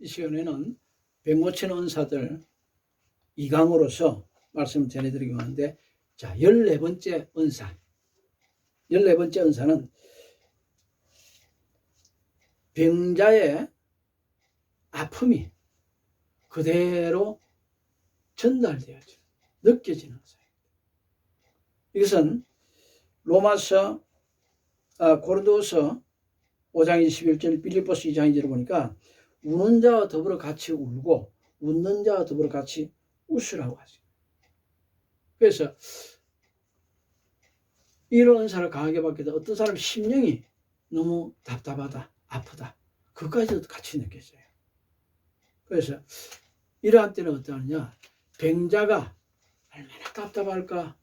이 시간에는 병 고치는 은사들 2강으로서 말씀을 전해드리고 하는데, 자, 14번째 은사. 14번째 은사는 병자의 아픔이 그대로 전달되어져 느껴지는 은사입니다. 이것은 로마서, 고린도서 5장 21절, 빌립보서 2장 2절을 보니까 우는 자와 더불어 같이 울고 웃는 자와 더불어 같이 웃으라고 하죠. 그래서 이런 은사를 강하게 받게 되면 어떤 사람 심령이 너무 답답하다, 아프다, 그것까지도 같이 느껴져요. 그래서 이러한 때는 어떠하느냐, 병자가 얼마나 답답할까,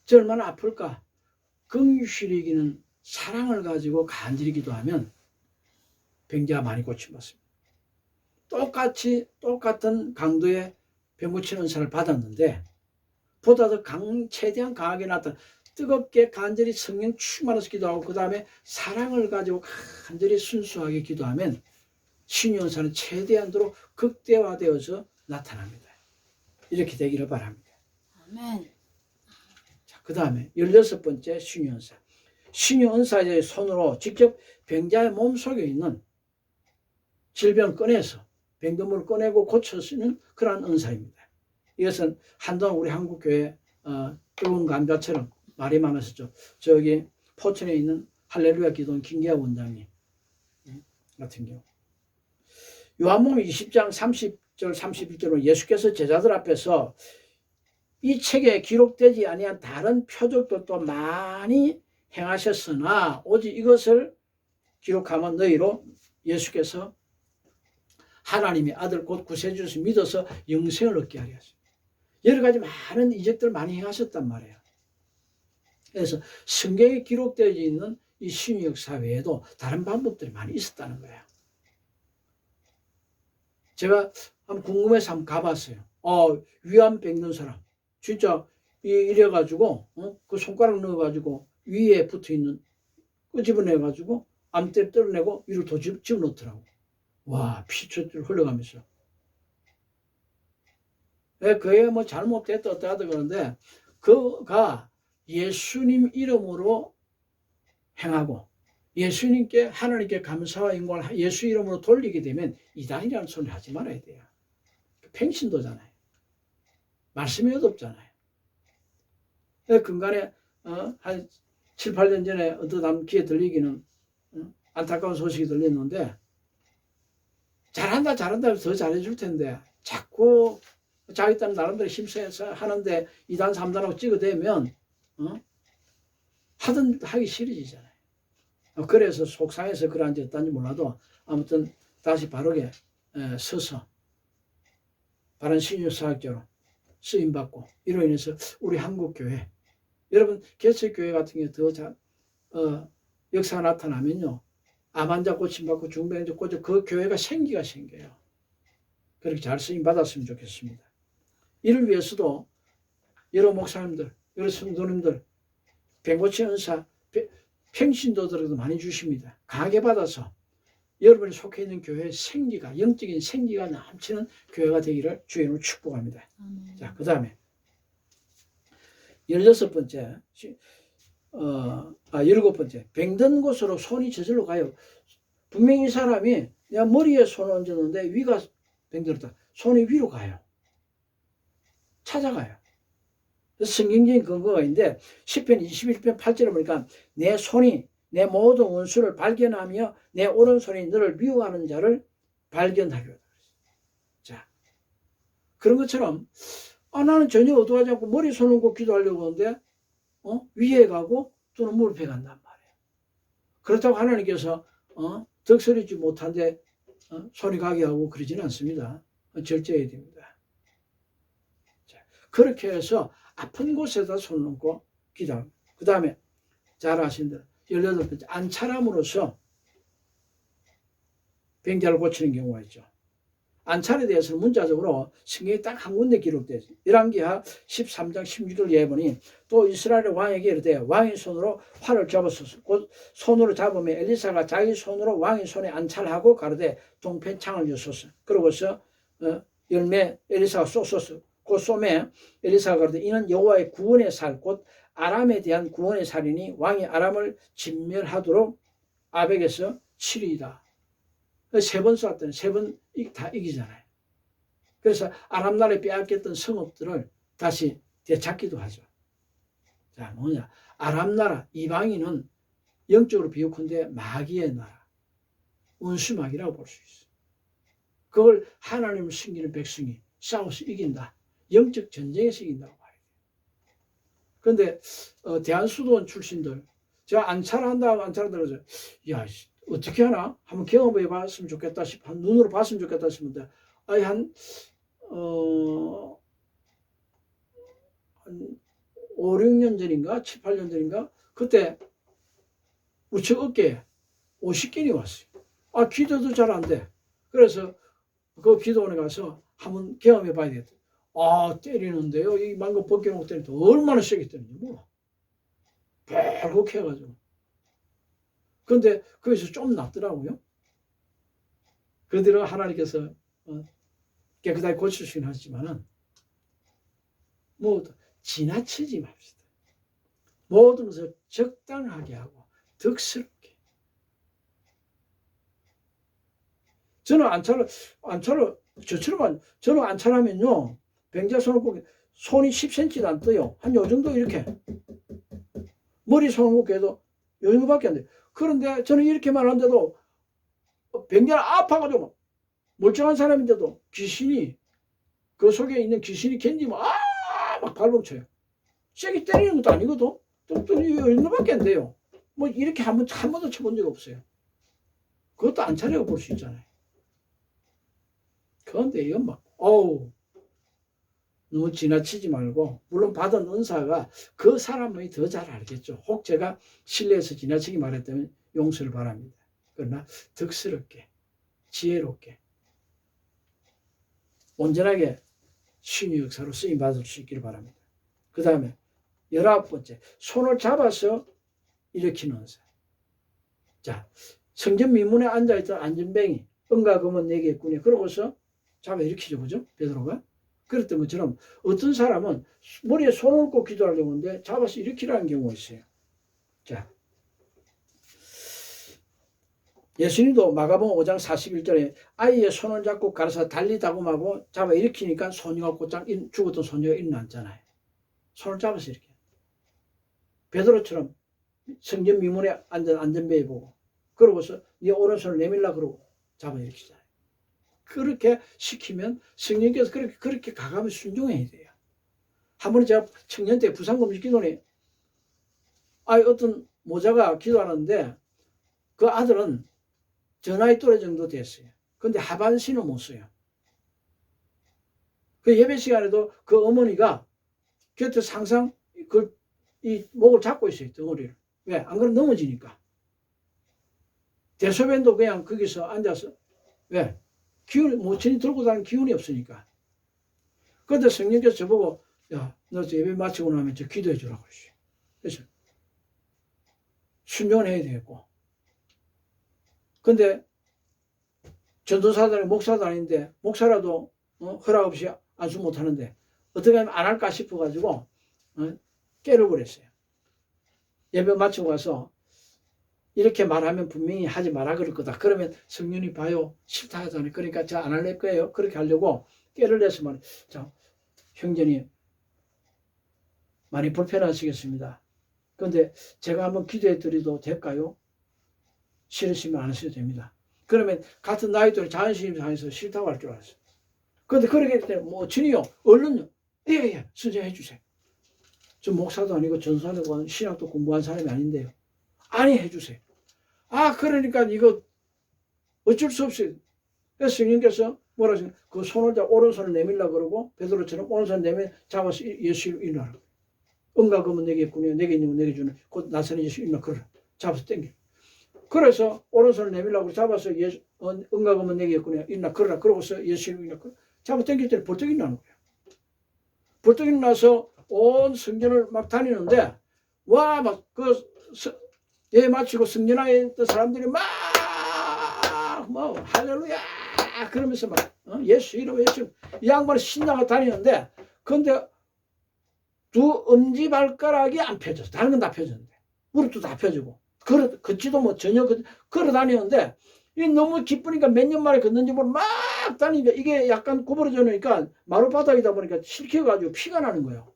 저 얼마나 아플까, 긍휼히 여기는 사랑을 가지고 간절히 기도하면 병자가 많이 고침받습니다. 똑같은 강도의 병 고치는 은사를 받았는데 보다 더 최대한 강하게 나타나 뜨겁게 간절히 성령 충만해서 기도하고 그 다음에 사랑을 가지고 간절히 순수하게 기도하면 신유 은사는 최대한도로 극대화되어서 나타납니다. 이렇게 되기를 바랍니다. 아멘. 자, 그 다음에 16번째 신유 은사. 신유 은사의 손으로 직접 병자의 몸속에 있는 질병을 꺼내서 병든물을 꺼내고 고쳐쓰는 그러한 은사입니다. 이것은 한동안 우리 한국교회 뜨거운 감자처럼 말이 많았었죠. 저기 포천에 있는 할렐루야 기도원 김기아 원장님 같은 경우, 요한복음 20장 30절 31절로 예수께서 제자들 앞에서 이 책에 기록되지 아니한 다른 표적들도 많이 행하셨으나 오직 이것을 기록하면 너희로 예수께서 하나님의 아들 곧 구세주를 믿어서 영생을 얻게 하려 하십니다. 여러 가지 많은 이적들을 많이 행하셨단 말이에요. 그래서 성경에 기록되어 있는 이 신유 역사 외에도 다른 방법들이 많이 있었다는 거예요. 제가 한번 궁금해서 한번 가봤어요. 위암 병든 사람 진짜 이래가지고 그 손가락 넣어가지고 위에 붙어있는 끄집어내가지고 암대 떨어내고 위로 더 집어넣더라고. 와, 피철철 흘러가면서. 그게 뭐 잘못됐다 어떠하다 그러는데 그가 예수님 이름으로 행하고 예수님께 하나님께 감사와 영광을 예수 이름으로 돌리게 되면 이단이라는 소리를 하지 말아야 돼요. 팽신도잖아요. 말씀이 어둡잖아요. 근간에 한 7, 8년 전에 어떤 귀에 들리기는 안타까운 소식이 들렸는데 잘한다 더 잘해줄 텐데 자꾸 자기 딴 나름대로 힘써서 하는데 2단 3단하고 찍어대면 하기 싫어지잖아요. 그래서 속상해서 그런지 어떤지 몰라도 아무튼 다시 바르게 서서 바른 신유사학자로 쓰임받고 이로 인해서 우리 한국교회, 여러분 개척교회 같은 게 더 역사가 나타나면요, 암 환자 고침받고 중병자 고쳐 그 교회가 생기가 생겨요. 그렇게 잘 쓰임받았으면 좋겠습니다. 이를 위해서도 여러 목사님들, 여러 성도님들 병 고치는 은사 평신도들에도 많이 주십니다. 강하게 받아서 여러분이 속해 있는 교회의 생기가, 영적인 생기가 넘치는 교회가 되기를 주님으로 축복합니다. 자, 그 다음에 16번째, 17번째, 병든 곳으로 손이 저절로 가요. 분명히 이 사람이 내가 머리에 손을 얹었는데 위가 병들었다. 손이 위로 가요. 찾아가요. 성경적인 근거가 있는데 시편 21편 8절에 보니까 내 손이 내 모든 원수를 발견하며 내 오른손이 너를 미워하는 자를 발견하려. 자, 그런 것처럼 나는 전혀 어두하지 않고 머리 손 얹고 기도하려고 하는데 위에 가고 또는 무릎에 간단 말이에요. 그렇다고 하나님께서 덕설이지 못한데 손이 가게 하고 그러지는 않습니다. 절제해야 됩니다. 자, 그렇게 해서 아픈 곳에다 손 얹고 기도합니다. 그 다음에 잘 아시는 대로 18번째, 안차람으로써 병자를 고치는 경우가 있죠. 안찰에 대해서는 문자적으로 성경에 딱 한 군데 기록되어 있어요. 열왕기하 13장 16절 예에 보니 또 이스라엘 왕에게 이르되 왕의 손으로 활을 잡았소서. 곧 손으로 잡으면 엘리사가 자기 손으로 왕의 손에 안찰하고 가로되 동편창을 여소서. 그러고서 열매 엘리사가 쏘소서. 곧 쏘매 엘리사가 가로되 이는 여호와의 구원의 살 곧 아람에 대한 구원의 살이니 왕이 아람을 진멸하도록 아벡에서 치리이다. 세 번 쐈더니 세 번 다 이기잖아요. 그래서 아람 나라에 빼앗겼던 성읍들을 다시 되찾기도 하죠. 자, 뭐냐? 아람 나라, 이방인은 영적으로 비유컨대 마귀의 나라, 원수마귀라고 볼 수 있어요. 그걸 하나님을 숨기는 백성이 싸워서 이긴다. 영적 전쟁에서 이긴다고 봐요. 그런데 대한수도원 출신들, 제가 안찰한다고 안찰하더라고요. 야, 어떻게 하나? 한번 경험해 봤으면 좋겠다 싶어. 눈으로 봤으면 좋겠다 싶은데, 아니, 한 5, 6년 전인가? 7, 8년 전인가? 그때 우측 어깨에 50개이 왔어요. 아, 기도도 잘 안 돼. 그래서 그 기도원에 가서 한번 경험해 봐야 되겠다. 아, 때리는데요. 이 망고 벗겨놓고 때리는데 얼마나 세게 때리는지 몰라. 벨곡 해가지고. 근데 거기서 좀 낫더라고요. 그대로 하나님께서 깨끗하게 고치시긴 하지만은 뭐 지나치지 맙시다. 모든 것을 적당하게 하고 덕스럽게. 저는 저는 안찰하면요. 병자 손을 꼭 손이 10cm도 안 떠요. 한 요 정도 이렇게. 머리 손을 꼭 해도 요 정도밖에 안 돼요. 그런데 저는 이렇게만 하는데도 병자는 아파가지고 멀쩡한 사람인데도 귀신이 그 속에 있는 귀신이 견디면 막 발봉쳐요. 세게 때리는 것도 아니거든. 또 이 정도밖에 안 돼요. 뭐 이렇게 한 번도 쳐본 적 없어요. 그것도 안찰이라고 볼 수 있잖아요. 그런데 이건 막 너무 지나치지 말고, 물론 받은 은사가 그 사람이 더 잘 알겠죠. 혹 제가 실례해서 지나치게 말했다면 용서를 바랍니다. 그러나 덕스럽게, 지혜롭게, 온전하게 신의 역사로 쓰임 받을 수 있기를 바랍니다. 그 다음에 19번째, 손을 잡아서 일으키는 은사. 자, 성전 미문에 앉아있던 안전뱅이, 은과 금은 내게 있군요. 그러고서 잡아 일으키죠, 그죠? 베드로가. 그랬던 것처럼 어떤 사람은 머리에 손을 얹고 기도하려고 하는데 잡아서 일으키라는 경우가 있어요. 자, 예수님도 마가복음 5장 41절에 아이의 손을 잡고 가르쳐 달리 다금하고 잡아 일으키니까 소녀가 곧장 죽었던 소녀가 일어났잖아요. 손을 잡아서 이렇게. 베드로처럼 성전 미문에 앉은 안전뱅이 보고 그러고서 네 오른손을 내밀라 그러고 잡아 일으키잖아요. 그렇게 시키면 성령께서 그렇게 가감히 순종해야 돼요. 한 번에 제가 청년 때 부산검식 기도원에 어떤 모자가 기도하는데 그 아들은 전화의 또래 정도 됐어요. 근데 하반신은 못 써요. 그 예배 시간에도 그 어머니가 곁에서 항상 이 목을 잡고 있어요. 덩어리를. 왜? 안 그러면 넘어지니까. 대소변도 그냥 거기서 앉아서. 왜? 모친이 들고 다니는 기운이 없으니까. 그런데 성령께서 저보고, 야, 너 예배 마치고 나면 저 기도해 주라고 그러시오. 그래서 순종을 해야 되겠고. 근데 전도사도 아니고 목사도 아닌데, 목사라도 허락 없이 안수 못 하는데, 어떻게 하면 안 할까 싶어가지고, 깨려버렸어요. 예배 마치고 가서, 이렇게 말하면 분명히 하지 마라 그럴 거다. 그러면 성령이 봐요. 싫다 하잖아요. 그러니까 저 안 할래 거예요. 그렇게 하려고 깨를 내서 말해. 자, 형제님, 많이 불편하시겠습니다. 그런데 제가 한번 기도해 드려도 될까요? 싫으시면 안 하셔도 됩니다. 그러면 같은 나이대로 자존심 상해서 싫다고 할 줄 알았어요. 그런데 그러게 때문에 뭐 주니요, 얼른 예, 순종해 주세요. 저 목사도 아니고 전사도 신학도 공부한 사람이 아닌데요. 아니 해주세요. 그러니까 이거 어쩔 수 없이. 그래서 성령께서 뭐라 하시냐. 그 손을 오른손을 내밀라 그러고 베드로처럼 오른손을 내밀 잡아서 예수를 일어나라. 은과 금은 내게 있군요. 내게 있는 건 내게 주는 곧 나사렛 예수 일어나 그러라. 잡아서 땡겨. 그래서 오른손을 내밀라고 잡아서 예수, 응가금은 내게 있구나. 일어나 걸어라. 그러고서 예수님이 잡아 당겼더니 벌떡 일어나는 거예요. 벌떡 일어나서 온 성전을 막 다니는데, 와, 막, 예 마치고 성전에 있던 사람들이 막, 할렐루야! 그러면서 막, 예수 이름, 예수. 이 양반이 신나가 다니는데, 근데 두 엄지발가락이 안 펴졌어. 다른 건 다 펴졌는데. 무릎도 다 펴지고. 걷지도 뭐 전혀 걸어 다니는데, 이 너무 기쁘니까 몇 년 만에 걷는지 모르고 막 다니니까 이게 약간 구부러져 놓으니까 마루바닥이다 보니까 실켜가지고 피가 나는 거예요.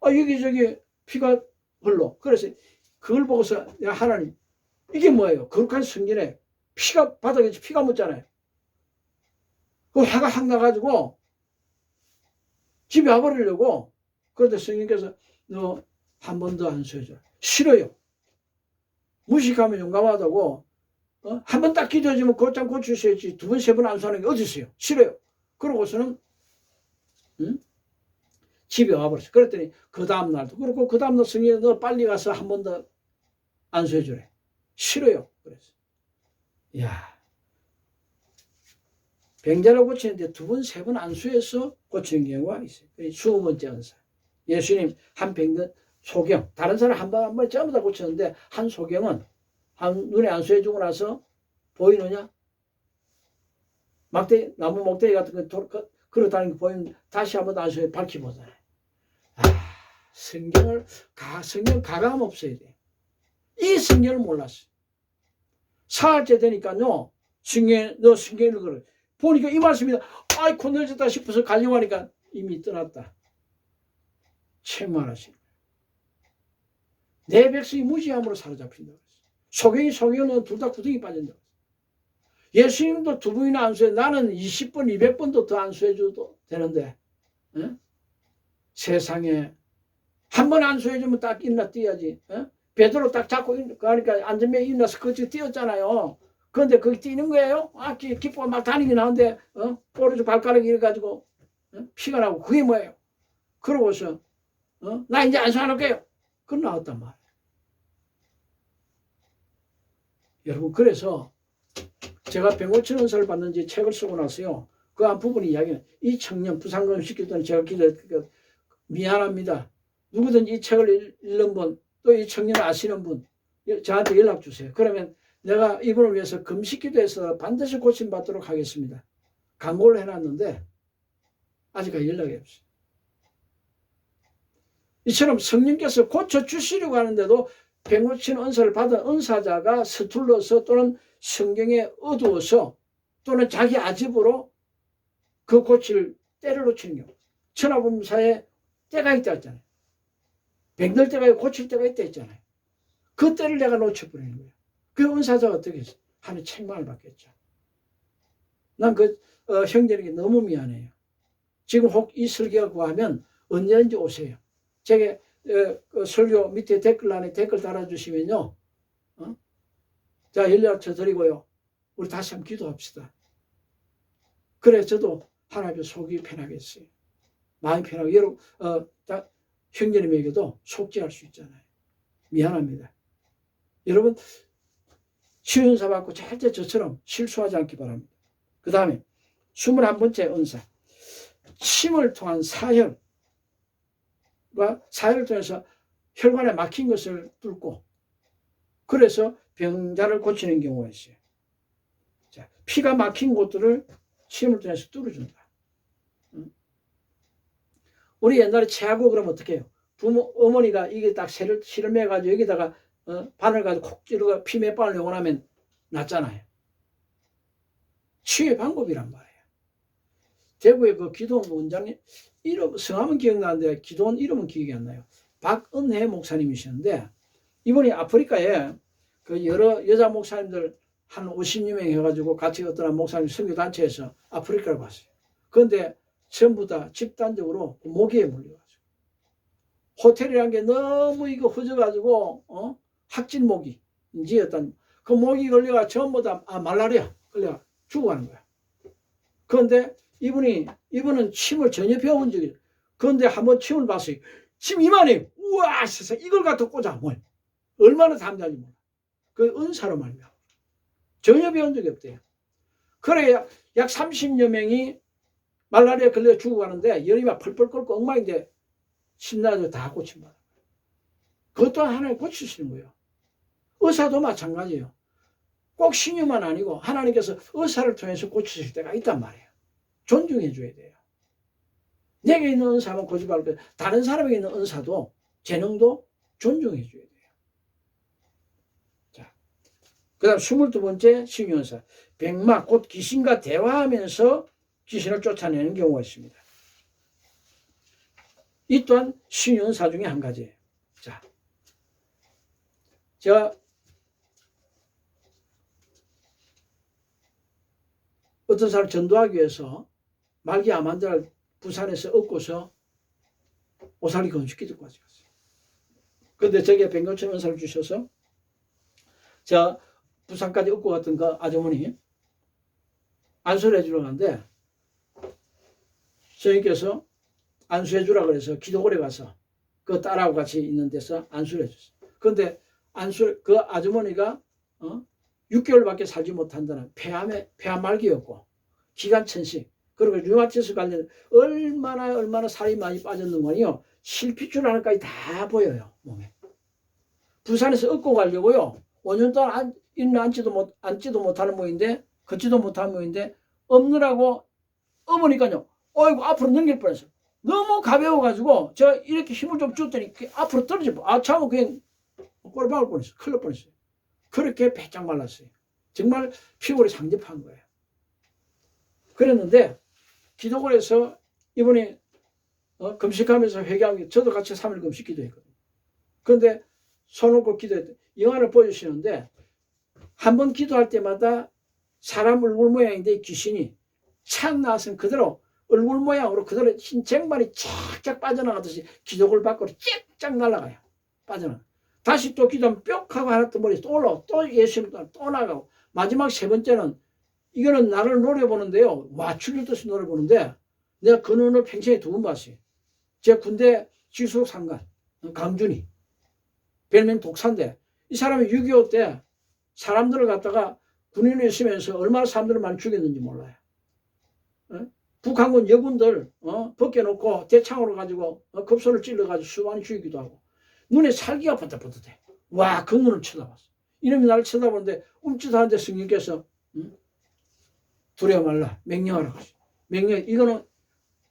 여기저기 피가 흘러. 그래서 그걸 보고서 야, 하나님, 이게 뭐예요? 거룩한 성전에 피가, 바닥에 피가 묻잖아요. 그 화가 확 나가지고 집에 와버리려고. 그런데 성령께서 너 한 번 더 안수해줘. 싫어요. 무식하면 용감하다고. 한 번 딱 기도해주면 곧장 고치셔야지. 두 번, 세 번 안수하는 게 어디 있어요? 싫어요. 그러고서는 집에 와버렸어. 그랬더니 그 다음날도 그렇고, 그 다음날 성령이 너 빨리 가서 한 번 더 안수해주래. 싫어요. 그래서 이야, 병자를 고치는데 두 번, 세 번 안수해서 고치는 경우가 있어요. 20번째 은사. 예수님 한 병든 소경, 다른 사람 한 번 전부 다 고쳤는데 한 소경은 한 눈에 안수해주고 나서 보이느냐? 나무 목대기 같은 거 걸어다니는 거 보이면 다시 한 번 안수해 밝히보잖아요. 성경 가감 없어야 돼. 이 성경을 몰랐어. 사흘째 되니까요, 너 성경 읽으라. 보니까 이 말씀이다. 아이고, 늦었다 싶어서 가려고 하니까 이미 떠났다. 책망하시는 거예요. 내 백성이 무지함으로 사로잡힌다고 했어요. 소경은 둘 다 구덩이 빠진다고 했어요. 예수님도 두 번이나 안수해. 나는 20번, 200번도 더 안수해줘도 되는데, 세상에 한 번 안수해주면 딱 일어나 뛰어야지. 베드로 딱 잡고 가니까 안전벨트 일어나서 그쪽 뛰었잖아요. 그런데 거기 뛰는 거예요? 기뻐 막 다니긴 하는데, 오른쪽 발가락이 이래가지고, 피가 나고, 그게 뭐예요? 그러고서, 나 이제 안수 안 할게요. 그건 나왔단 말이에요. 여러분, 그래서 제가 105천 원서를 받는지 책을 쓰고 나서요, 그 한 부분이 이야기는, 이 청년, 부상금 시켰더니 제가 기도했으니까 미안합니다. 누구든지 이 책을 읽는 분, 또 이 청년을 아시는 분, 저한테 연락 주세요. 그러면 내가 이분을 위해서 금식기도해서 반드시 고침받도록 하겠습니다. 광고를 해놨는데 아직까지 연락이 없어요. 이처럼 성령께서 고쳐주시려고 하는데도 105천 은사를 받은 은사자가 서툴러서 또는 성경에 어두워서 또는 자기 아집으로 그 고칠 때를 놓치는 경우. 천하범사에 때가 있다 했잖아요. 병들 때가 있고 고칠 때가 있다 했잖아요. 그 때를 내가 놓쳐버리는 거예요. 그 은사자가 어떻게 했어요? 하나님 책망을 받겠죠. 난 형제에게 너무 미안해요. 지금 혹 이 설교가 구하면 언제든지 오세요. 제게 설교 밑에 댓글란에 댓글 달아주시면요, 자, 연락처 드리고요, 우리 다시 한번 기도합시다. 그래 저도 하나님의 속이 편하겠어요. 마음이 편하고 여러분 형제님에게도 속죄할 수 있잖아요. 미안합니다. 여러분 치유은사 받고 절대 저처럼 실수하지 않기 바랍니다. 그 다음에 21번째 은사, 침을 통한 사혈과 사혈을 통해서 혈관에 막힌 것을 뚫고 그래서 병자를 고치는 경우가 있어요. 자, 피가 막힌 곳들을 침을 통해서 뚫어준다. 우리 옛날에 체하고 그러면 어떻게 해요? 어머니가 이게 딱 실을 매가지고 여기다가 바늘 가지고 콕 찌르고 피 몇 방울 내고 나면 낫잖아요. 치유의 방법이란 말이에요. 대구의 그 기도원 원장님 이름 성함은 기억나는데 기도원 이름은 기억이 안 나요. 박은혜 목사님이셨는데 이분이 아프리카에 그 여러 여자 목사님들 한 50여 명 해가지고 같이 어떤 목사님 선교단체에서 아프리카를 갔어요. 그런데 전부 다 집단적으로 모기에 물려가지고 호텔이란 게 너무 이거 허져가지고 학진 모기인지 어떤 그 모기 걸려가 전부 다 말라리아 걸려가 죽어가는 거야. 그런데 이분은 침을 전혀 배워본 적이 없어요. 그런데 한번 침을 봤어요. 침 이만해. 우와 세상 이걸 갖다 꽂아 뭘 얼마나 담자지 몰라. 그 은사로 말미암아. 전혀 배운 적이 없대요. 그래 약 30여 명이 말라리아에 걸려 죽어가는데 열이 막 펄펄 끓고 엉망인데 신나서 다 고침받아. 그것도 하나님 고치시는 거예요. 의사도 마찬가지예요. 꼭 신유만 아니고 하나님께서 의사를 통해서 고치실 때가 있단 말이에요. 존중해 줘야 돼요. 내게 있는 은사만 고집할 때 다른 사람에게 있는 은사도 재능도 존중해 줘야 돼요. 자, 그 다음 22번째 신유은사. 백마 곧 귀신과 대화하면서 귀신을 쫓아내는 경우가 있습니다. 이 또한 신유은사 중에 한 가지예요. 자, 제가 어떤 사람 전도하기 위해서 말기 암 환자를 부산에서 얻고서 오사리 건축기 듣고 왔어요. 그런데 저게 백년천 은사를 주셔서 제가 부산까지 얻고 갔던 그 아주머니 안수를 해주러 갔는데 선생님께서 안수해 주라 그래서 기도골에 가서 그 딸하고 같이 있는 데서 안수를 해줬어요. 그런데 그 아주머니가 6개월밖에 살지 못한다는 폐암 말기였고 기관천식 그리고 류마티스 관련 얼마나 살이 많이 빠졌는 거니요. 실핏줄 하나까지 다 보여요. 몸에. 부산에서 얻고 가려고요. 5년 동안 앉지도 못하는 모인데 걷지도 못하는 모인데 업느라고 업으니까요. 어이구 앞으로 넘길 뻔했어요. 너무 가벼워가지고 제가 이렇게 힘을 좀 줬더니 앞으로 떨어져. 참은 그냥 꼬리 박을 뻔했어요. 큰일 날 뻔했어요. 그렇게 배짱 말랐어요. 정말 피골이 상접한 거예요. 그랬는데 기도골에서 이분이 금식하면서 회개하고 저도 같이 3일 금식 기도했거든요. 그런데 손 놓고 기도했더니 영화를 보여주시는데 한 번 기도할 때마다 사람 얼굴 모양인데 귀신이 착 나와서 그대로 얼굴 모양으로 그대로 흰 쟁반이 쫙쫙 빠져나가듯이 기도골 밖으로 쫙쫙 날아가요. 빠져나가. 다시 또 기도하면 뿅 하고 하나 또 머리 또 올라오고 또 예수님 또 나가고 마지막 세 번째는 이거는 나를 노려보는데요. 와 죽일듯이 노려보는데 내가 그 눈을 평생에 2번 봤어요. 제 군대 지수록 상관 강준이 별명 독사인데 이 사람이 6.25 때 사람들을 갖다가 군인을 있으면서 얼마나 사람들을 많이 죽였는지 몰라요. 북한군 여군들 벗겨놓고 대창으로 가지고 급소를 찔러가지고 수많이 죽이기도 하고 눈에 살기가 버릇버릇해. 와, 그 눈을 쳐다봤어. 이놈이 나를 쳐다보는데 움찔하는데 성령께서 두려워 말라 명령하라고 하시오. 명령 이거는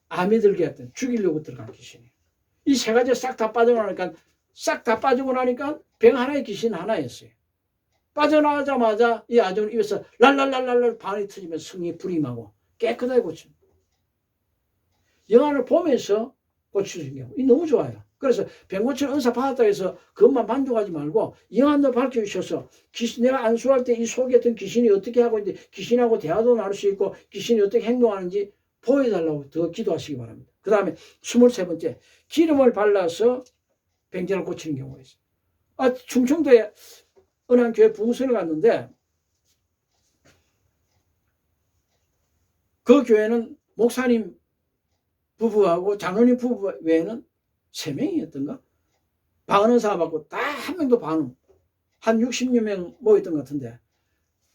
암이 들게 했던 죽이려고 들어간 귀신이에요. 이 세 가지 싹 다 빠지고 나니까 병 하나의 귀신 하나였어요. 빠져나가자마자 이 아주는 입에서 랄랄랄랄 반이 터지면서 성령이 불임하고 깨끗하게 고칩니다. 영화를 보면서 고치는 경우 이 너무 좋아요. 그래서 백고칠 은사 받았다 해서 그것만 만족하지 말고 영안도 밝혀주셔서 내가 안수할 때 이 속에 있던 귀신이 어떻게 하고 있는지 귀신하고 대화도 나눌 수 있고 귀신이 어떻게 행동하는지 보여달라고 더 기도하시기 바랍니다. 그 다음에 23번째 기름을 발라서 병자를 고치는 경우가 있어요. 충청도에 어느 한 교회 부흥선을 갔는데 그 교회는 목사님 부부하고 장로님 부부 외에는 3명이었던가? 방언은사 받고 딱 한 명도 방언 한 60여 명 모였던 것 같은데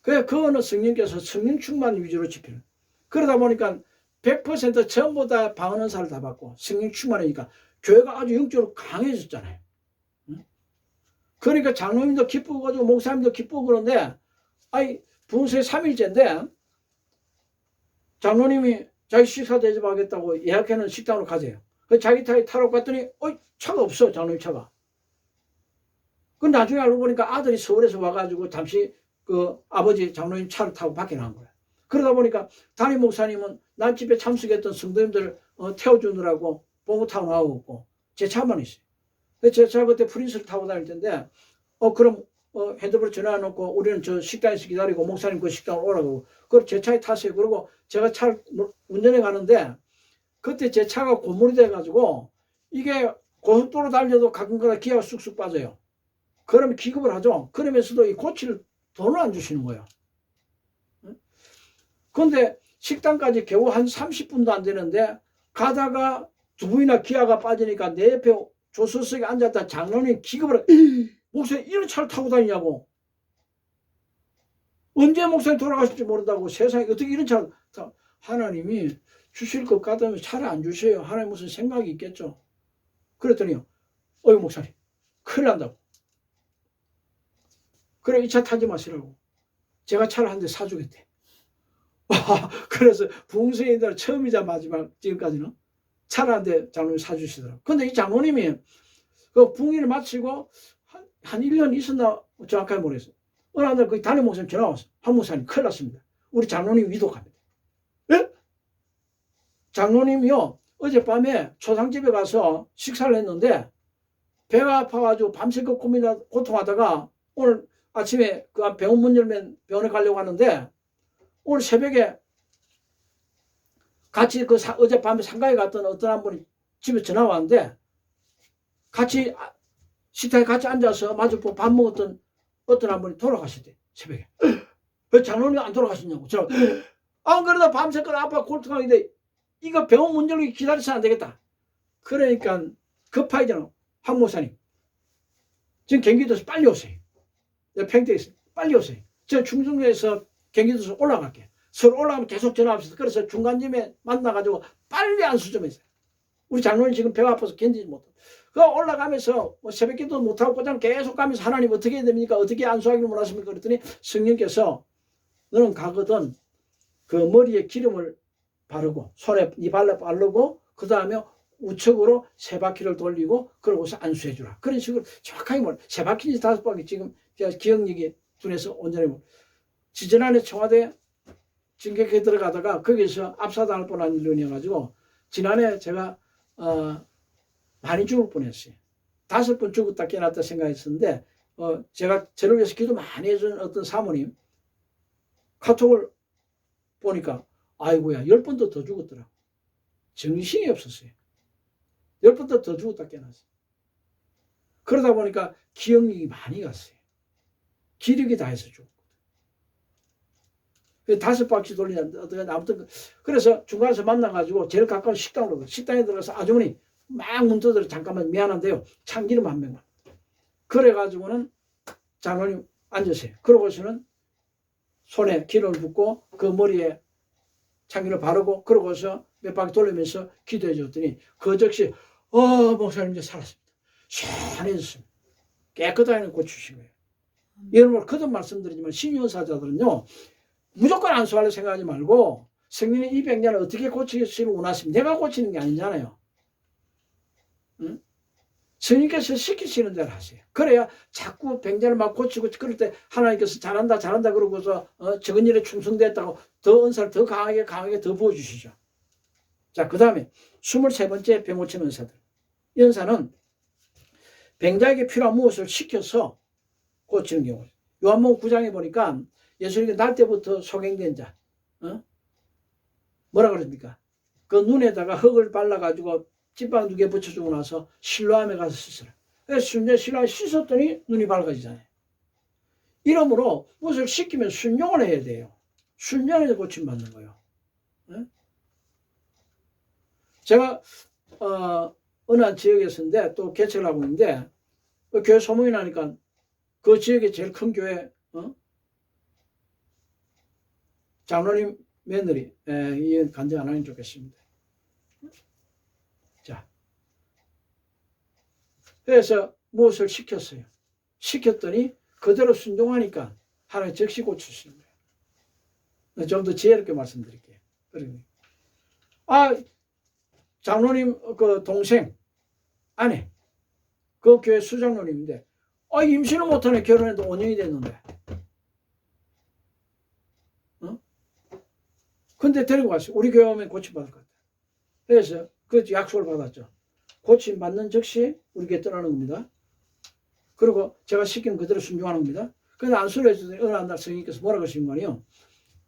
그거는 성령께서 성령 충만 위주로 집회를 그러다 보니까 100% 전부 다 방언은사를 다 받고 성령 충만이니까 교회가 아주 영적으로 강해졌잖아요. 그러니까 장로님도 기쁘고 가지고 목사님도 기쁘고 그런데 부흥회 3일째인데 장로님이 자기 식사 대접하겠다고 예약해놓은 식당으로 가세요. 자기 차에 타러 갔더니 차가 없어. 장로님 차가. 그 나중에 알고 보니까 아들이 서울에서 와가지고 잠시 그 아버지 장로님 차를 타고 밖에 나간 거야. 그러다 보니까 담임 목사님은 난 집에 참석했던 성도님들 태워주느라고 봉고 타고 나오고 제 차만 있어요. 제 차 그때 프린스를 타고 다닐 텐데 그럼 핸드폰에 전화해놓고 우리는 저 식당에서 기다리고 목사님 그 식당으로 오라고 그럼 제 차에 타세요. 그리고 제가 차를 운전해 가는데 그때 제 차가 고물이 돼가지고 이게 고속도로 달려도 가끔가다 기아가 쑥쑥 빠져요. 그러면 기급을 하죠. 그러면서도 이 고칠 돈을 안 주시는 거예요. 그런데 식당까지 겨우 한 30분도 안 되는데 가다가 2분이나 기아가 빠지니까 내 옆에 조수석에 앉았다 장로님 기급을 목사님 이런 차를 타고 다니냐고 언제 목사님 돌아가실지 모른다고 세상에 어떻게 이런 차, 하나님이 주실 것 같으면 차를 안 주셔요. 하나님 무슨 생각이 있겠죠. 그랬더니요, 어이 목사님 큰일 난다고. 그래 이 차 타지 마시라고. 제가 차를 한 대 사주겠대. 그래서 부흥생인들 처음이자 마지막 지금까지는 차를 한 대 장로님이 사주시더라고요. 근데 이 장로님이 그 부흥회를 마치고 한 1년 있었나 정확하게 모르겠어요. 어느 날 그 담임 목사님 전화 왔어. 한 목사님 큰일 났습니다. 우리 장로님 위독합니다. 예? 장로님이요 어젯밤에 초상집에 가서 식사를 했는데 배가 아파가지고 밤새껏 고통하다가 오늘 아침에 그 병원 문 열면 병원에 가려고 하는데 오늘 새벽에 같이 그 어젯밤에 상가에 갔던 어떤 한 분이 집에 전화 왔는데 같이 식탁에 같이 앉아서 마주보고 밥 먹었던 어떤 한 분이 돌아가셨대 새벽에. 왜 장로님이 안 돌아가셨냐고. 저 안 그러다 밤새껏 아파 골통하는데 이거 병원 문 열기 기다려서는 안 되겠다. 그러니까 급하잖아. 황 목사님 지금 경기도에서 빨리 오세요. 내가 평택에 있어요. 빨리 오세요. 저 충청도에서 경기도에서 올라갈게. 서울 올라가면 계속 전화합시다. 그래서 중간쯤에 만나가지고 빨리 안수 좀 했어요. 우리 장로님 지금 배가 아파서 견디지 못해. 그 올라가면서 뭐 새벽기도 못하고 그냥 계속 가면서 하나님 어떻게 해야 됩니까? 어떻게 안수하기를 원하십니까? 그랬더니 성령께서 너는 가거든 그 머리에 기름을 바르고 손에 네 발에 바르고 그 다음에 우측으로 세 바퀴를 돌리고 그러고서 안수해 주라. 그런 식으로 정확하게 세 바퀴인지 다섯 바퀴 지금 제가 기억력이 둔해서 온전히 지지난해 청와대 진격에 들어가다가 거기서 압사당할 뻔한 일이어가지고 지난해 제가 많이 죽을 뻔했어요. 5번 죽었다 깨났다 생각했었는데 제가 저를 위해서 기도 많이 해준 어떤 사모님 카톡을 보니까 아이고야 10번도 더 죽었더라. 정신이 없었어요. 10번도 더 죽었다 깨났어요. 그러다 보니까 기억력이 많이 갔어요. 기력이 다해서 죽었거든. 5바퀴 돌리는데 어떻게 아무튼 그래서 중간에서 만나가지고 제일 가까운 식당으로 식당에 들어가서 아주머니 막 문 두드려 잠깐만 미안한데요. 참기름 한 병만. 그래가지고는 장로님 앉으세요. 그러고서는 손에 기름을 붓고 그 머리에 참기름을 바르고 그러고서 몇 바퀴 돌리면서 기도해 줬더니 그 즉시 목사님 이제 살았습니다. 시원해졌습니다. 깨끗하게 고치신 거예요. 여러분 거듭 말씀드리지만 신유사자들은요 무조건 안수하려 생각하지 말고 성령의 이 병자를 어떻게 고치시기를 원하십니까? 내가 고치는 게 아니잖아요. 응? 성령께서 시키시는 대로 하세요. 그래야 자꾸 병자를 막 고치고 그럴 때 하나님께서 잘한다 그러고서 적은 일에 충성됐다고 더 은사를 더 강하게 더 부어주시죠. 자, 그 다음에 23번째 병 고치는 은사들. 이 은사는 병자에게 필요한 무엇을 시켜서 고치는 경우. 요한복음 9장에 보니까 예수님이 날 때부터 소경된 자, 뭐라 그럽니까? 그 눈에다가 흙을 발라가지고 찐빵 2개 붙여주고 나서 실로암에 가서 씻으라. 그래서 실로암에 씻었더니 눈이 밝아지잖아요. 이러므로 무엇을 시키면 순종을 해야 돼요. 순종해서 고침받는 거예요. 제가 어느 한 지역에 있었는데 또 개척을 하고 있는데 그 교회 소문이 나니까 그 지역의 제일 큰 교회 장로님 며느리 이 간증 안 하면 좋겠습니다. 자, 그래서 무엇을 시켰어요. 시켰더니 그대로 순종하니까 하나님 즉시 고치시는 거예요. 좀 더 지혜롭게 말씀드릴게요. 장로님 그 동생 아내 그 교회 수장로님인데 임신을 못하네. 결혼해도 5년이 됐는데 근데 데리고 갔어요. 우리 교회 오면 고침받을 것 같다. 그래서 그 약속을 받았죠. 고침받는 즉시 우리 교회 떠나는 겁니다. 그리고 제가 시키는 그대로 순종하는 겁니다. 그래서 안수를 해주더니 어느 날 성령께서 뭐라고 하신 거아니요.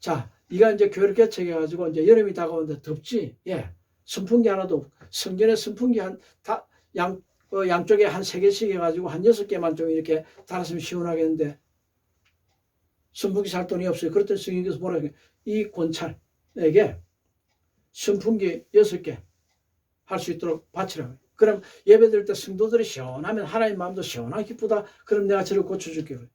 자, 네가 이제 교회를 개척해가지고 이제 여름이 다가오는데 덥지? 예. 선풍기 하나도 없고 성전에 선풍기 양쪽에 한 3개씩 해가지고 한 6개만 좀 이렇게 달았으면 시원하겠는데 선풍기 살 돈이 없어요. 그랬더니 성령께서 뭐라고 해요. 이 권찰에게 선풍기 6개 할 수 있도록 바치라고. 그럼 예배 드릴 때 성도들이 시원하면 하나님 마음도 시원하게 기쁘다. 그럼 내가 저를 고쳐줄게요.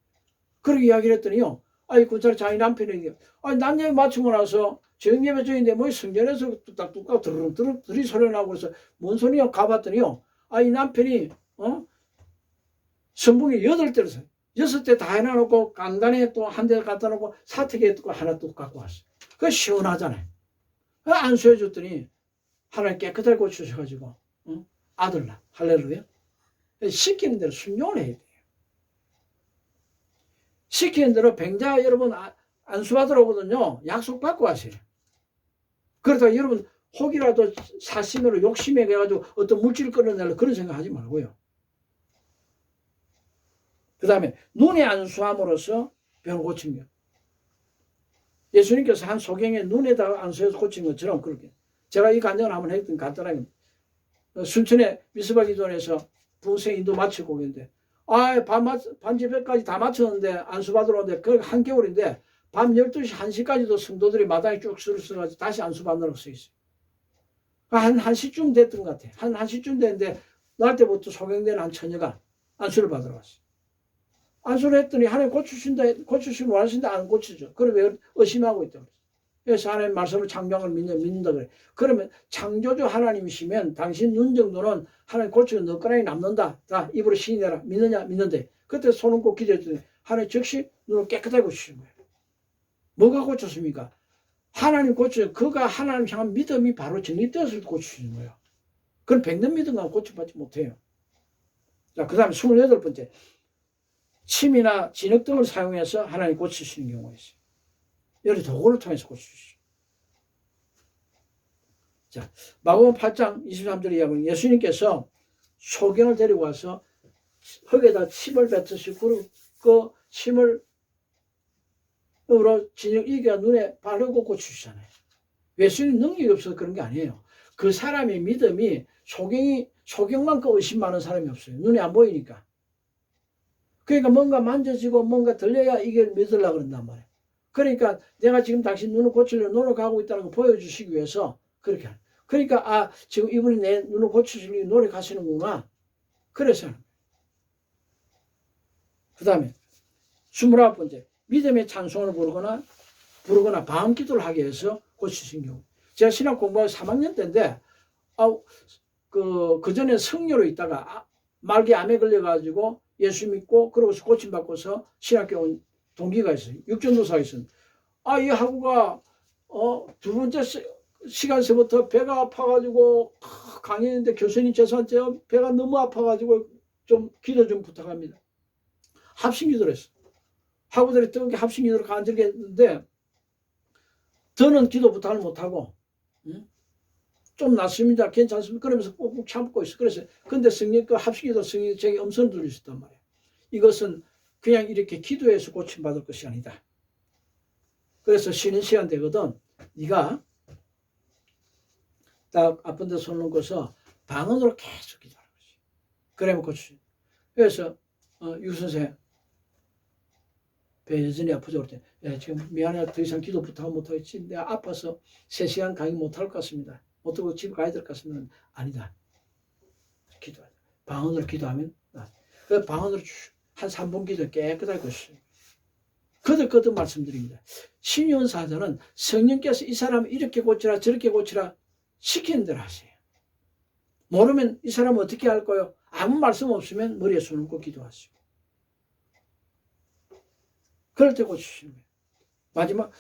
그렇게 이야기를 했더니요. 아이 군사리 자기 남편에게 남녀에 맞추고 나서 정예배 중인데 뭐 성전에서 뚝딱뚝딱 드르륵 들이 소리 나고 그래서 뭔 소리야 가봤더니요. 이 남편이 선풍기 8대를 6대 다 해놔놓고 강단에 또 한 대 갖다 놓고 사택에 또 하나 또 갖고 왔어. 그거 시원하잖아요. 안수해 줬더니 하나님 깨끗하게 고쳐셔가지고 아들 낳아. 할렐루야. 시키는 대로 순종을 해야 돼요. 시키는 대로 병자 여러분 안수받으러 오거든요. 약속 받고 하세요. 그러다가 여러분 혹이라도 사심으로 욕심에 가지고 어떤 물질을 끌어내려 그런 생각 하지 말고요. 그 다음에 눈에 안수함으로써 병을 고친 거예요. 예수님께서 한 소경의 눈에다가 안수해서 고친 것처럼 그렇게. 제가 이 간증을 한번 했던 간단하게. 순천에 미스바 기도원에서 부생 인도 마치고 오는데 반집회까지 다 마쳤는데 안수받으러 오는데 그 한겨울인데 밤 12시 1시까지도 성도들이 마당에 쭉 서가지고 다시 안수받으라고 서 있어요. 한 1시쯤 됐던 것 같아. 한 1시쯤 됐는데 날 때부터 소경된 한 처녀가 안수를 받으러 왔어요. 안수를 했더니 하나님 고치시면 원하신데 안 고치죠. 그러면 의심하고 있다. 그래서 하나님 말씀을 창조를 믿는다 그래. 그러면 창조주 하나님이시면 당신 눈 정도는 하나님 고치고 너 거랑이 남는다. 자, 입으로 시인해라. 믿느냐? 믿는데. 그때 손을 꼭 기대했더니 하나님 즉시 눈을 깨끗하게 고치신 거예요. 뭐가 고쳤습니까? 하나님 고쳐. 그가 하나님 향한 믿음이 바로 정립되었을 때 고치시는 거예요. 그건 백년 믿음과 고쳐받지 못해요. 자, 그 다음에 28번째. 침이나 진흙 등을 사용해서 하나님 고치시는 경우가 있어요. 여러 도구를 통해서 고치시죠. 자, 마가복음 8장 23절에 이야기하면 예수님께서 소경을 데리고 와서 흙에다 침을 뱉으시고 그 침을 으로 진흙 이겨 눈에 바르고 고치시잖아요. 예수님 능력이 없어서 그런 게 아니에요. 그 사람의 믿음이 소경만큼 의심 많은 사람이 없어요. 눈에 안 보이니까. 그러니까 뭔가 만져지고 뭔가 들려야 이게 믿으려고 그런단 말이에요. 그러니까 내가 지금 당신 눈을 고치려고 노력하고 있다는 걸 보여주시기 위해서 그렇게 하는. 그러니까 지금 이분이 내 눈을 고치시려고 노력하시는구나. 그래서 하는 거예요. 그 다음에 29번째. 믿음의 찬송을 부르거나 방언 기도를 하게 해서 고치신 경우. 제가 신학 공부하고 3학년 때인데 그 전에 성녀로 있다가 말기 암에 걸려가지고 예수 믿고 그러고서 고침받고서 신학교 온 동기가 있어요. 육전도사가 있어요. 이 학우가 두 번째 시간서부터 배가 아파가지고 강의했는데 교수님 죄송한데요. 배가 너무 아파가지고 좀 기도 좀 부탁합니다. 합심기도를 했어. 학우들이 뜨겁게 합심기도를 간절히 했는데 저는 기도 부탁을 못하고 좀 낫습니다. 괜찮습니다. 그러면서 꾹꾹 참고 있어. 그래서 근데 성령 그 합심기도 성령이 제게 음성을 들리셨단 말이에요. 이것은 그냥 이렇게 기도해서 고침받을 것이 아니다. 그래서 쉬는 시간 되거든. 네가 딱 아픈 데 손 놓고서 방언으로 계속 기도하는 거지. 그러면 고치죠. 그래서 유선생 배 여전히 아프죠. 그럴 때 지금 미안해. 더 이상 기도 부탁 못하겠지. 내가 아파서 3시간 강의 못할 것 같습니다. 어떻게 집에 가야 될 것 같으면 아니다. 기도하자. 방언으로 기도하면 그 방언으로 한 3분 기도 깨끗하게 고치죠. 거듭 말씀드립니다. 신유언사자는 성령께서 이 사람을 이렇게 고치라 저렇게 고치라 시키는 대로 하세요. 모르면 이 사람은 어떻게 할 거요? 아무 말씀 없으면 머리에 손 얹고 기도하시고. 그럴 때 고치시는 거예요. 마지막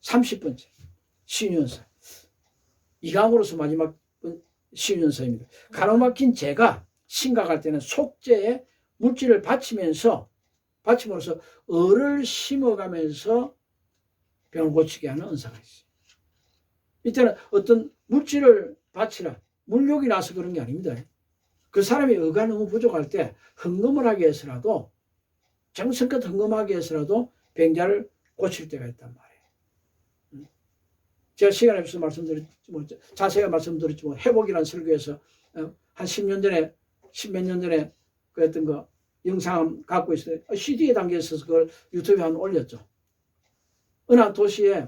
30번째 신유언사. 이강으로서 마지막 신유언사입니다. 가로막힌 재가 심각할 때는 속재에 물질을 바침으로써 을을 심어가면서 병을 고치게 하는 은사가 있어요. 이때는 어떤 물질을 바치라, 물욕이 나서 그런 게 아닙니다. 그 사람이 의가 너무 부족할 때 헌금을 하기 위해서라도 정성껏 헌금하기 위해서라도 병자를 고칠 때가 있단 말이에요. 제가 시간이 없어서 자세히 말씀드렸지만 회복이라는 설교에서 한 10년 전에 10몇 년 전에 그 했던 거 영상 갖고 있어요. CD에 담겨 있어서 그걸 유튜브에 한번 올렸죠. 어느 한 도시에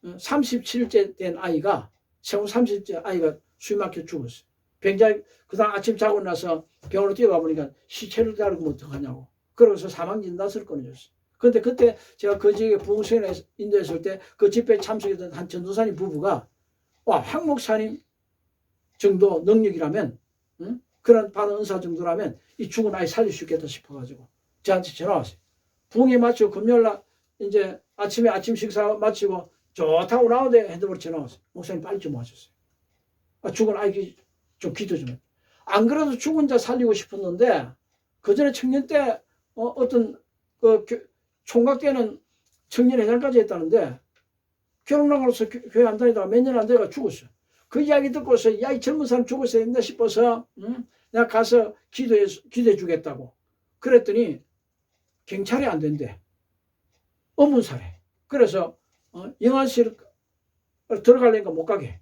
37일째 된 아이가 생후 30일째 아이가 숨이 막혀 죽었어요. 병자 그 다음 아침 자고 나서 병원으로 뛰어가 보니까 시체를 다루면 어떡하냐고. 그러고서 사망진단서를 꺼내줬어요. 근데 그때 제가 그 지역에 부흥수련회 인도했을 때 그 집회에 참석했던 한 전도사님 부부가 와, 황 목사님 정도 능력이라면, 응? 그런 받은 은사 정도라면 이 죽은 아이 살릴 수 있겠다 싶어가지고 저한테 전화 왔어요. 부흥회 마치고 금요일날 이제 아침에 아침 식사 마치고 좋다고 나오는데 핸드폰 전화 왔어요. 목사님 빨리 좀 와주세요. 죽은 아이 좀 기도 좀 해. 안 그래도 죽은 자 살리고 싶었는데 그 전에 청년 때 어떤 그 총각 때는 청년회장까지 했다는데 결혼하고서 교회 안 다니다가 몇 년 안 되다가 죽었어. 그 이야기 듣고서 야, 이 젊은 사람 죽었어야 된다 싶어서 내가 가서 기도해 주겠다고 그랬더니 경찰이 안 된대. 의문사래. 그래서 영안실 들어가려니까 못 가게.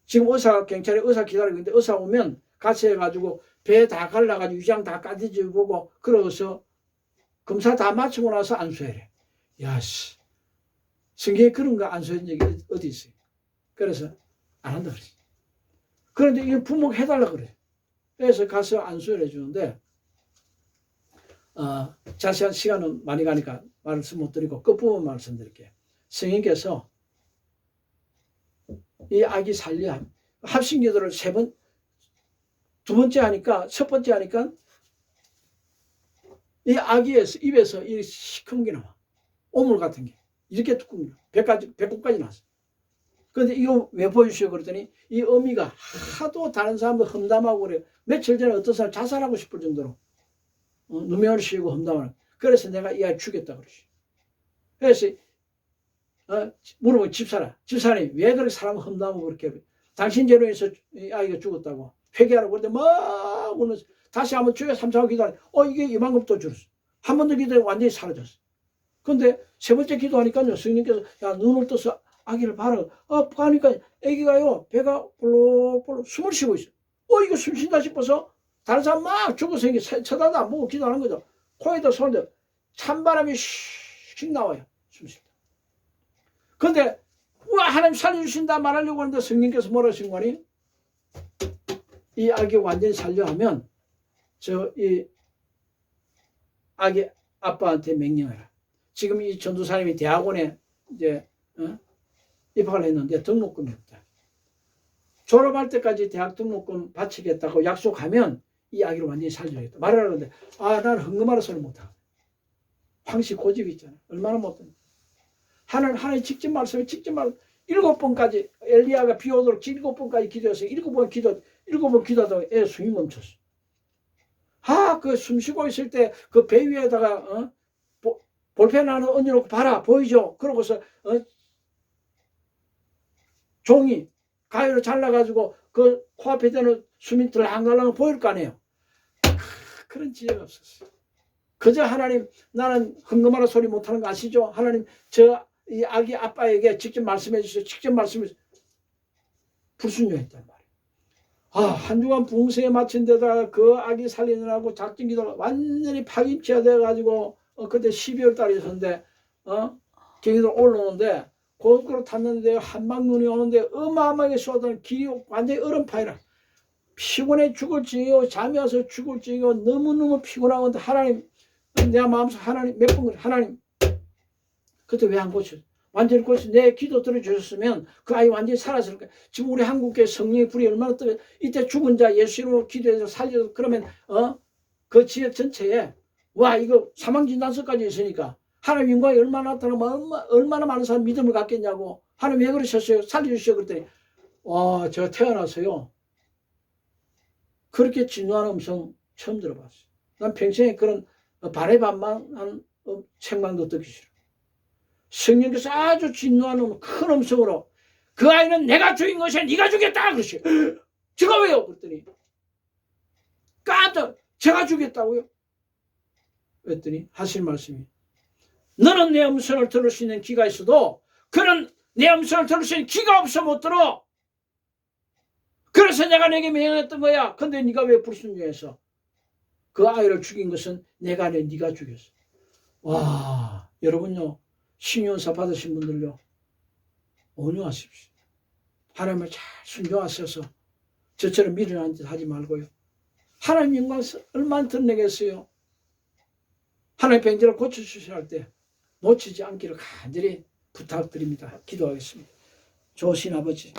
지금 경찰이 의사 기다리고 있는데 의사 오면 같이 해가지고 배 다 갈라가지고 위장 다 까지지 보고 그러고서 검사 다 마치고 나서 안수해래. 야씨, 성경에 그런 거 안수한 적이 어디 있어요? 그래서 안 한다 그랬어. 그런데 이 부모가 해달라 그래. 그래서 가서 안수를 해주는데 자세한 시간은 많이 가니까 말씀 못 드리고 끝부분 말씀드릴게요. 성령께서 이 아기 살려 합심기도를 두 번째 하니까 첫 번째 하니까 이 아기에서 입에서 이 시커먼 게 나와. 오물 같은 게 이렇게 두꺼운 게 배꼽까지 나왔어. 그런데 이거 왜 보여주셔 그랬더니 이 어미가 하도 다른 사람들 험담하고 그래. 며칠 전에 어떤 사람 자살하고 싶을 정도로 누명을 씌우고 험담하는. 그래서 내가 이 아이 죽였다 그러시. 그래서 물어보고 집사님 왜 그렇게 사람을 험담하고 그렇게 당신 죄로 해서 이 아이가 죽었다고 회개하라고 그랬더니 막 오늘 다시 한번 주여 3-4번 기도하니 이게 이만큼 또 줄었어. 한 번 더 기도해 완전히 사라졌어. 근데 세 번째 기도하니까요 성령께서 야 눈을 떠서 아기를 봐라. 보니까 아기가요 배가 볼록볼록 숨을 쉬고 있어. 이거 숨 쉰다 싶어서 다른 사람 막 죽어서 이게 쳐다도 안 보고 기도하는 거죠. 코에다 손을 찬바람이 씩 나와요. 숨 쉴 때. 근데 하나님 살려주신다 말하려고 하는데 성령께서 뭐라 하신 거니? 이 아기 완전히 살려하면 이 아기 아빠한테 명령해라. 지금 이 전도사님이 대학원에 이제 입학을 했는데 등록금이 없다. 졸업할 때까지 대학 등록금 바치겠다고 약속하면 이 아기를 완전히 살려야겠다. 말하는데 나는 흥금하라 소리 못하고 황씨 고집이 있잖아. 얼마나 못하냐. 하나님 직접 말씀해 7번까지 엘리야가 비 오도록 7번까지 기도해서 7번 기도하다가 애 숨이 멈췄어. 그 숨 쉬고 있을 때 그 배 위에다가 볼펜 하나 얹어놓고 봐라 보이죠? 그러고서 종이 가위로 잘라가지고 그 코앞에 대는 숨이 들랑달랑 보일 거 아니에요. 그런 지혜가 없었어요. 그저 하나님 나는 흥금하라 소리 못하는 거 아시죠? 하나님 이 아기 아빠에게 직접 말씀해 주세요. 직접 말씀해 주세요. 불순종했단 말이에요. 한 주간 붕세에 마친 데다가 그 아기 살리느라고 작전기도 완전히 파김치가 돼가지고 그때 12월 달이었는데 경기도 올라오는데 고속도로 탔는데 한방눈이 오는데 어마어마하게 쏟아는 길이 완전히 얼음파이라 피곤해 죽을 지경이고 잠이 와서 죽을 지경이고 너무너무 피곤하건데 하나님 내가 마음속 하나님 몇 번 그래 하나님 그때 왜 안 고쳐? 완전히 고쳐 내 기도 들어주셨으면 그 아이 완전히 살았을 거야. 지금 우리 한국교회 성령의 불이 얼마나 뜨거 이때 죽은 자 예수 이름으로 기도해서 살려서 그러면 그 지역 전체에 이거 사망진단서까지 있으니까 하나님 영광이 얼마나 나타나면 얼마나 많은 사람 믿음을 갖겠냐고 하나님 왜 그러셨어요? 살려주시오 그랬더니 제가 태어나서요 그렇게 진노하는 음성 처음 들어봤어요. 난 평생에 그런 바래반만한 책망도 듣기 싫어. 성령께서 아주 진노하는 큰 음성으로 그 아이는 내가 죽인 것이 네가 죽였다 그러시오. 제가 왜요? 그랬더니 깜짝 제가 죽였다고요? 그랬더니 하실 말씀이 너는 내 음성을 들을 수 있는 귀가 있어도 그는 내 음성을 들을 수 있는 귀가 없어 못 들어. 그래서 내가 내게 명령했던 거야. 근데 네가 왜 불순종해서 그 아이를 죽인 것은 내가 아니라 네가 죽였어. 여러분요 신유언사 받으신 분들요 온유하십시오. 하나님을 잘 순종하셔서 저처럼 미련한 짓 하지 말고요. 하나님 영광 얼마나 드러내겠어요. 하나님 병자를 고쳐주셔야 할 때 놓치지 않기를 간절히 부탁드립니다. 기도하겠습니다. 좋으신 아버지,